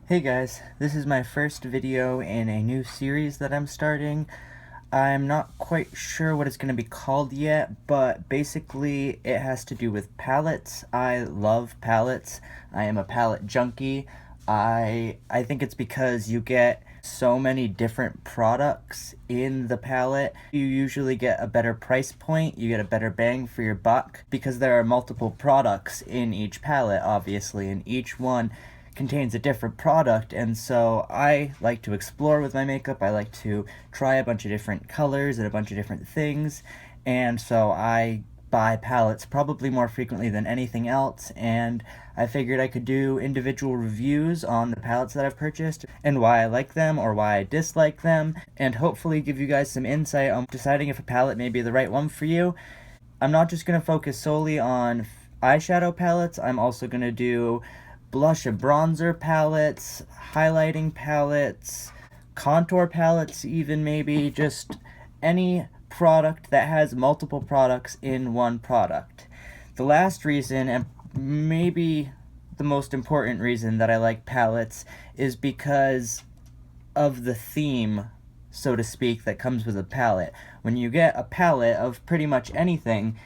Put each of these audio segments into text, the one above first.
Hey guys, this is my first video in a new series that I'm starting. I'm not quite sure what it's going to be called yet, but basically it has to do with palettes. I love palettes. I am a palette junkie. I think it's because you get so many different products in the palette. You usually get a better price point, you get a better bang for your buck, because there are multiple products in each palette, obviously, and each one contains a different product, and so I like to explore with my makeup. I like to try a bunch of different colors and a bunch of different things, and so I buy palettes probably more frequently than anything else, and I figured I could do individual reviews on the palettes that I've purchased and why I like them or why I dislike them, and hopefully give you guys some insight on deciding if a palette may be the right one for you. I'm not just going to focus solely on eyeshadow palettes. I'm also going to do blush and bronzer palettes, highlighting palettes, contour palettes even, maybe just any product that has multiple products in one product. The last reason, and maybe the most important reason that I like palettes, is because of the theme, so to speak, that comes with a palette. When you get a palette of pretty much anything,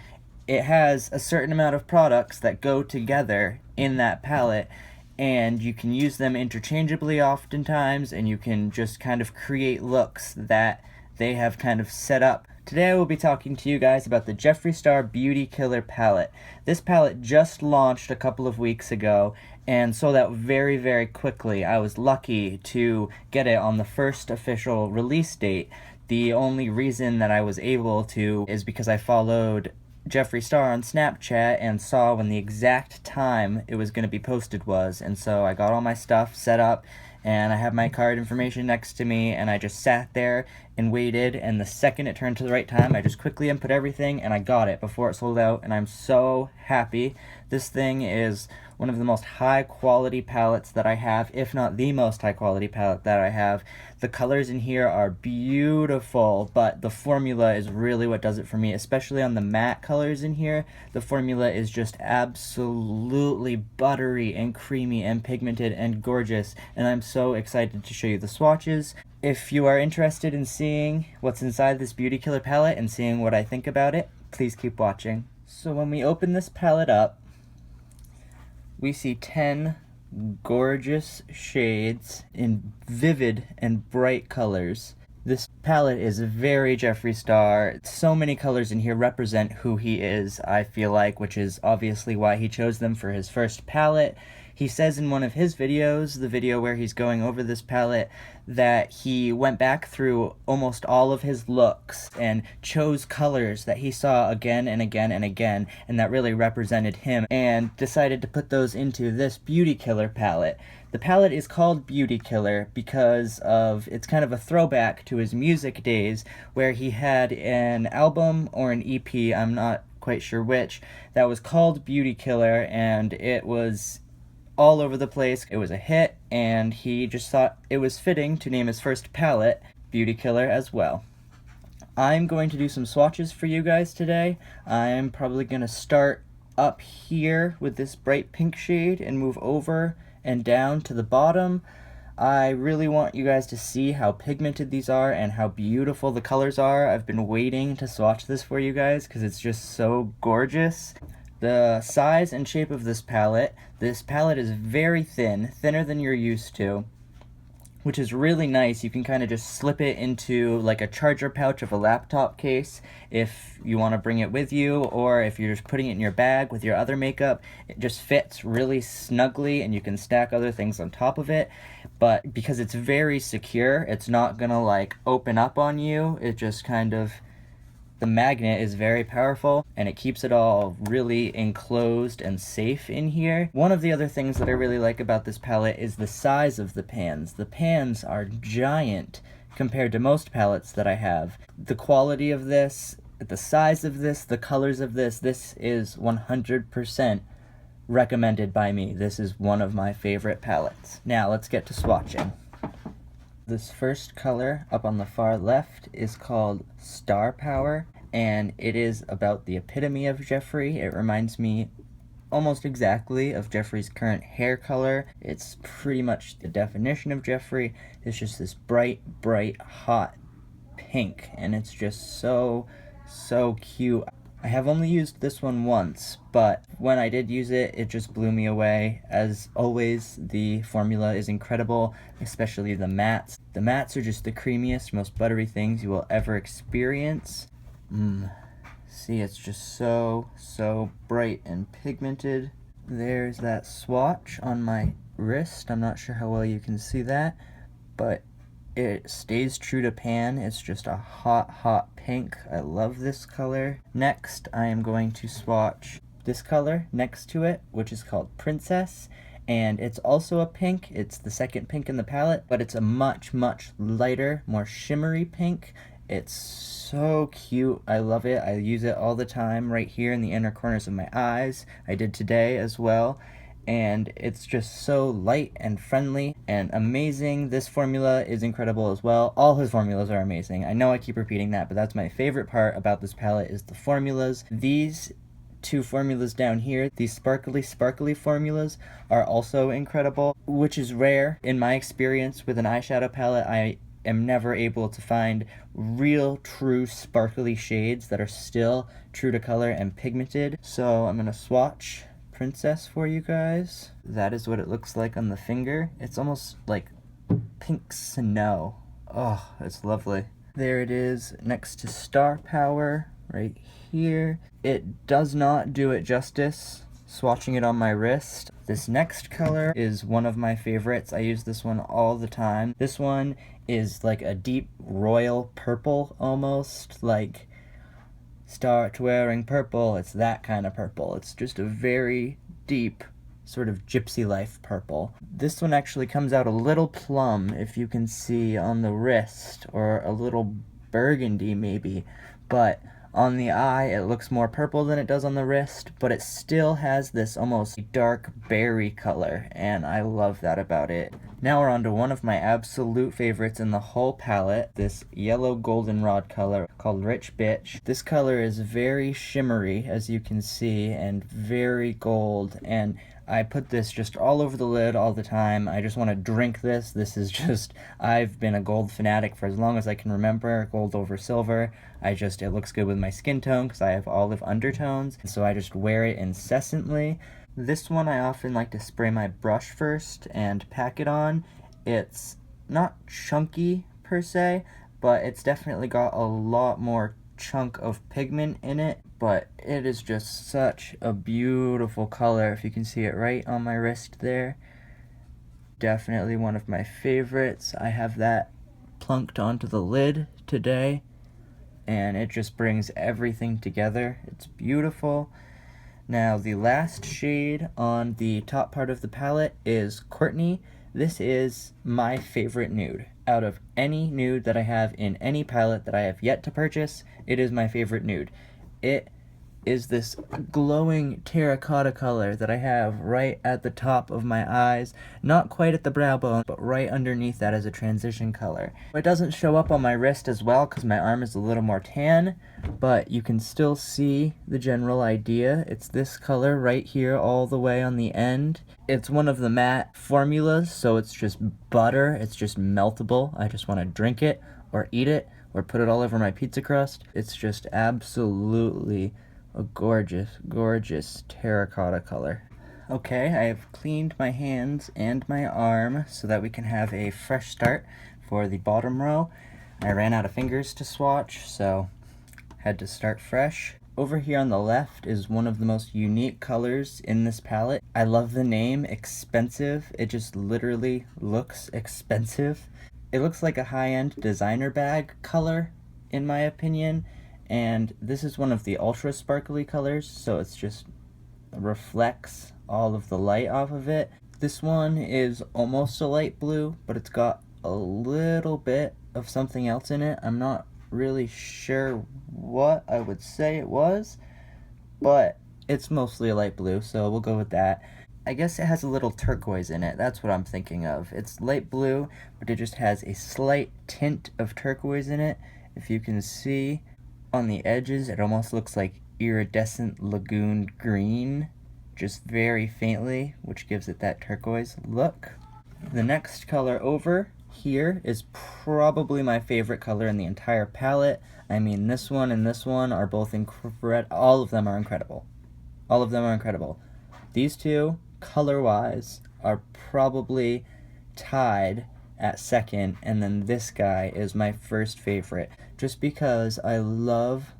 it has a certain amount of products that go together in that palette, and you can use them interchangeably oftentimes, and you can just kind of create looks that they have kind of set up. Today I will be talking to you guys about the Jeffree Star Beauty Killer palette. This palette just launched a couple of weeks ago and sold out very, very quickly. I was lucky to get it on the first official release date. The only reason that I was able to is because I followed Jeffree Star on Snapchat and saw when the exact time it was going to be posted was, and so I got all my stuff set up and I have my card information next to me, and I just sat there and waited, and the second it turned to the right time I just quickly input everything and I got it before it sold out, and I'm so happy. This thing is one of the most high quality palettes that I have, if not the most high quality palette that I have. The colors in here are beautiful, but the formula is really what does it for me, especially on the matte colors in here. The formula is just absolutely buttery and creamy and pigmented and gorgeous, and I'm so excited to show you the swatches. If you are interested in seeing what's inside this Beauty Killer palette and seeing what I think about it, please keep watching. So when we open this palette up, we see 10 gorgeous shades in vivid and bright colors. This palette is very Jeffree Star. So many colors in here represent who he is, I feel like, which is obviously why he chose them for his first palette. He says in one of his videos, the video where he's going over this palette, that he went back through almost all of his looks and chose colors that he saw again and again and again, and that really represented him, and decided to put those into this Beauty Killer palette. The palette is called Beauty Killer because it's kind of a throwback to his music days, where he had an album or an EP, I'm not quite sure which, that was called Beauty Killer, and it was all over the place. It was a hit, and he just thought it was fitting to name his first palette Beauty Killer as well. I'm going to do some swatches for you guys today. I'm probably going to start up here with this bright pink shade and move over and down to the bottom. I really want you guys to see how pigmented these are and how beautiful the colors are. I've been waiting to swatch this for you guys because it's just so gorgeous. The size and shape of this palette is very thin, thinner than you're used to, which is really nice. You can kind of just slip it into like a charger pouch of a laptop case if you want to bring it with you, or if you're just putting it in your bag with your other makeup. It just fits really snugly and you can stack other things on top of it. But because it's very secure, it's not gonna like open up on you. It just kind of, the magnet is very powerful and it keeps it all really enclosed and safe in here. One of the other things that I really like about this palette is the size of the pans. The pans are giant compared to most palettes that I have. The quality of this, the size of this, the colors of this is 100% recommended by me. This is one of my favorite palettes. Now let's get to swatching. This first color up on the far left is called Star Power, and it is about the epitome of Jeffree. It reminds me almost exactly of Jeffree's current hair color. It's pretty much the definition of Jeffree. It's just this bright, bright, hot pink, and it's just so cute. I have only used this one once, but when I did use it, it just blew me away. As always, the formula is incredible, especially the mattes. The mattes are just the creamiest, most buttery things you will ever experience. See, it's just so bright and pigmented. There's that swatch on my wrist. I'm not sure how well you can see that, but it stays true to pan. It's just a hot pink. I love this color. Next, I am going to swatch this color next to it, which is called Princess, and it's also a pink. It's the second pink in the palette, but it's a much lighter, more shimmery pink. It's so cute. I love it. I use it all the time right here in the inner corners of my eyes. I did today as well. And it's just so light and friendly and amazing. This formula is incredible as well. All his formulas are amazing. I know I keep repeating that, but that's my favorite part about this palette is the formulas. These two formulas down here, these sparkly formulas, are also incredible, which is rare. In my experience with an eyeshadow palette, I am never able to find real, true, sparkly shades that are still true to color and pigmented. So I'm gonna swatch Princess for you guys. That is what it looks like on the finger. It's almost like pink snow. Oh, it's lovely. There it is next to Star Power right here. It does not do it justice swatching it on my wrist. This next color is one of my favorites. I use this one all the time. This one is like a deep royal purple almost, like start wearing purple. It's that kind of purple. It's just a very deep sort of gypsy life purple. This one actually comes out a little plum, if you can see on the wrist, or a little burgundy maybe, but on the eye it looks more purple than it does on the wrist, but it still has this almost dark berry color, and I love that about it. Now we're on to one of my absolute favorites in the whole palette, this yellow goldenrod color called Rich Bitch. This color is very shimmery, as you can see, and very gold, and I put this just all over the lid all the time. I just want to drink this. This is just, I've been a gold fanatic for as long as I can remember, gold over silver. It looks good with my skin tone because I have olive undertones, so I just wear it incessantly. This one I often like to spray my brush first and pack it on. It's not chunky per se, but it's definitely got a lot more chunk of pigment in it, but it is just such a beautiful color. If you can see it right on my wrist there, definitely one of my favorites. I have that plunked onto the lid today, and it just brings everything together. It's beautiful. Now the last shade on the top part of the palette is Courtney. This is my favorite nude. Out of any nude that I have in any palette that I have yet to purchase, it is my favorite nude. It is this glowing terracotta color that I have right at the top of my eyes, not quite at the brow bone, but right underneath that as a transition color. It doesn't show up on my wrist as well because my arm is a little more tan, but you can still see the general idea. It's this color right here all the way on the end. It's one of the matte formulas, so it's just butter. It's just meltable. I just want to drink it or eat it or put it all over my pizza crust. It's just absolutely a gorgeous terracotta color. Okay, I have cleaned my hands and my arm so that we can have a fresh start for the bottom row. I ran out of fingers to swatch, so had to start fresh. Over here on the left is one of the most unique colors in this palette. I love the name, Expensive. It just literally looks expensive. It looks like a high-end designer bag color, in my opinion. And this is one of the ultra sparkly colors, so it's just reflects all of the light off of it. This one is almost a light blue, but it's got a little bit of something else in it. I'm not really sure what I would say it was, but it's mostly a light blue, so we'll go with that. I guess it has a little turquoise in it. That's what I'm thinking of. It's light blue, but it just has a slight tint of turquoise in it. If you can see on the edges, it almost looks like iridescent lagoon green, just very faintly, which gives it that turquoise look. The next color over here is probably my favorite color in the entire palette. I mean, this one and this one are both all of them are incredible. All of them are incredible. These two, color-wise, are probably tied at second, and then this guy is my first favorite, just because I love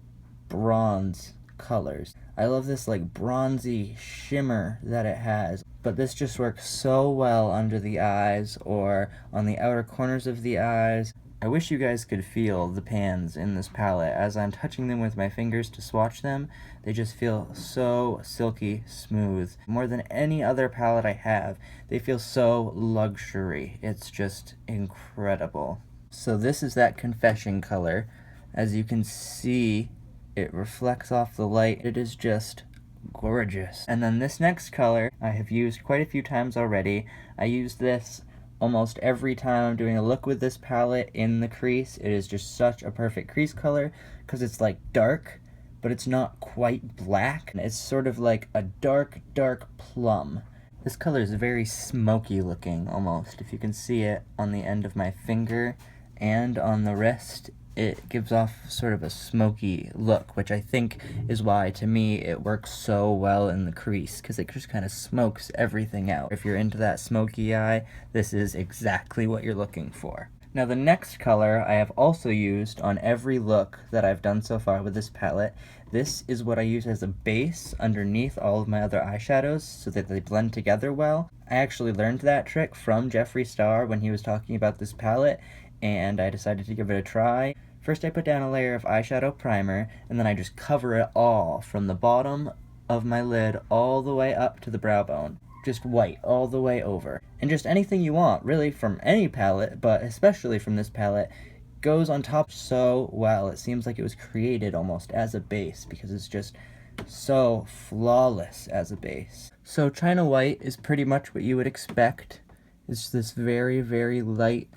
bronze colors. I love this like bronzy shimmer that it has, but this just works so well under the eyes or on the outer corners of the eyes. I wish you guys could feel the pans in this palette. As I'm touching them with my fingers to swatch them, they just feel so silky smooth. More than any other palette I have, they feel so luxury. It's just incredible. So this is that confession color. As you can see, it reflects off the light. It is just gorgeous. And then this next color I have used quite a few times already. I use this almost every time I'm doing a look with this palette in the crease. It is just such a perfect crease color because it's like dark, but it's not quite black. It's sort of like a dark plum. This color is very smoky looking almost. If you can see it on the end of my finger and on the wrist, it gives off sort of a smoky look, which I think is why, to me, it works so well in the crease, because it just kind of smokes everything out. If you're into that smoky eye, this is exactly what you're looking for. Now the next color I have also used on every look that I've done so far with this palette. This is what I use as a base underneath all of my other eyeshadows so that they blend together well. I actually learned that trick from Jeffree Star when he was talking about this palette, and I decided to give it a try. First I put down a layer of eyeshadow primer, and then I just cover it all from the bottom of my lid all the way up to the brow bone. Just white all the way over. And just anything you want, really, from any palette, but especially from this palette, goes on top so well. It seems like it was created almost as a base, because it's just so flawless as a base. So China White is pretty much what you would expect. It's this very, very light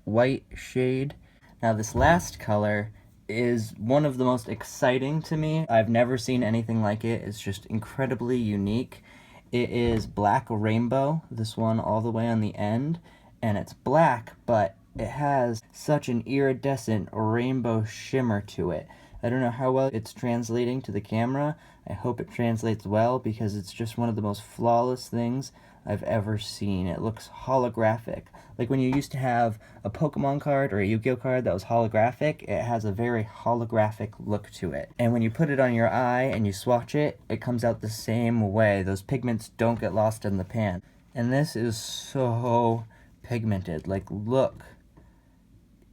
white shade. Now this last color is one of the most exciting to me. I've never seen anything like it. It's just incredibly unique. It is Black Rainbow, this one all the way on the end, and it's black, but it has such an iridescent rainbow shimmer to it. I don't know how well it's translating to the camera. I hope it translates well, because it's just one of the most flawless things I've ever seen. It looks holographic. Like when you used to have a Pokemon card or a Yu-Gi-Oh card that was holographic, it has a very holographic look to it. And when you put it on your eye and you swatch it, it comes out the same way. Those pigments don't get lost in the pan. And this is so pigmented. Like, look.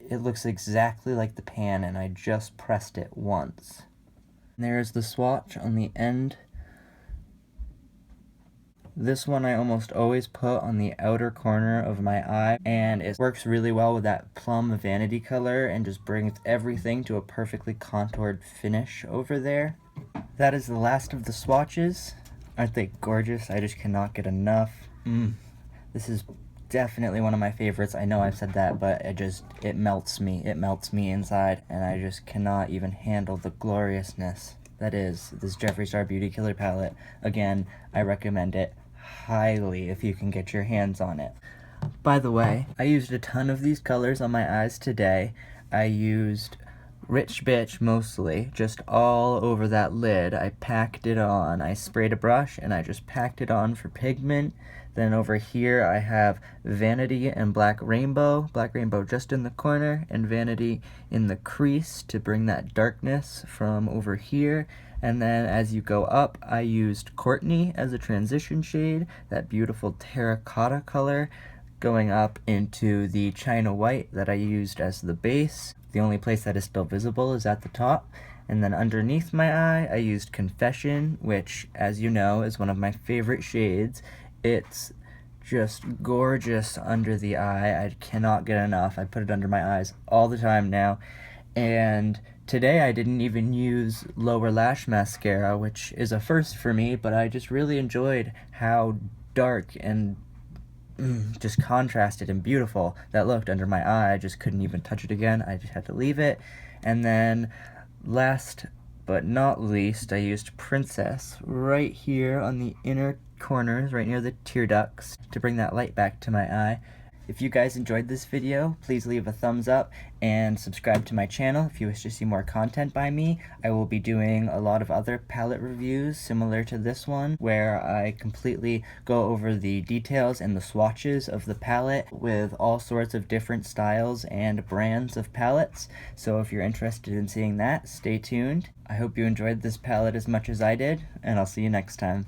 It looks exactly like the pan, and I just pressed it once. There's the swatch on the end. This one I almost always put on the outer corner of my eye, and it works really well with that plum vanity color and just brings everything to a perfectly contoured finish over there. That is the last of the swatches. Aren't they gorgeous? I just cannot get enough. This is definitely one of my favorites. I know I've said that, but it melts me. It melts me inside, and I just cannot even handle the gloriousness that is this Jeffree Star Beauty Killer palette. Again, I recommend it highly if you can get your hands on it. By the way, I used a ton of these colors on my eyes today. I used Rich Bitch mostly, just all over that lid. I packed it on. I sprayed a brush and I just packed it on for pigment. Then over here I have Vanity and Black Rainbow just in the corner, and Vanity in the crease to bring that darkness from over here. And then as you go up, I used Courtney as a transition shade, that beautiful terracotta color, going up into the China White that I used as the base. The only place that is still visible is at the top. And then underneath my eye, I used Confession, which, as you know, is one of my favorite shades. It's just gorgeous under the eye. I cannot get enough. I put it under my eyes all the time now. And today I didn't even use lower lash mascara, which is a first for me, but I just really enjoyed how dark and just contrasted and beautiful that looked under my eye. I just couldn't even touch it again. I just had to leave it. And then last but not least, I used Princess right here on the inner corners, right near the tear ducts, to bring that light back to my eye. If you guys enjoyed this video, please leave a thumbs up and subscribe to my channel if you wish to see more content by me. I will be doing a lot of other palette reviews similar to this one, where I completely go over the details and the swatches of the palette with all sorts of different styles and brands of palettes. So if you're interested in seeing that, stay tuned. I hope you enjoyed this palette as much as I did, and I'll see you next time.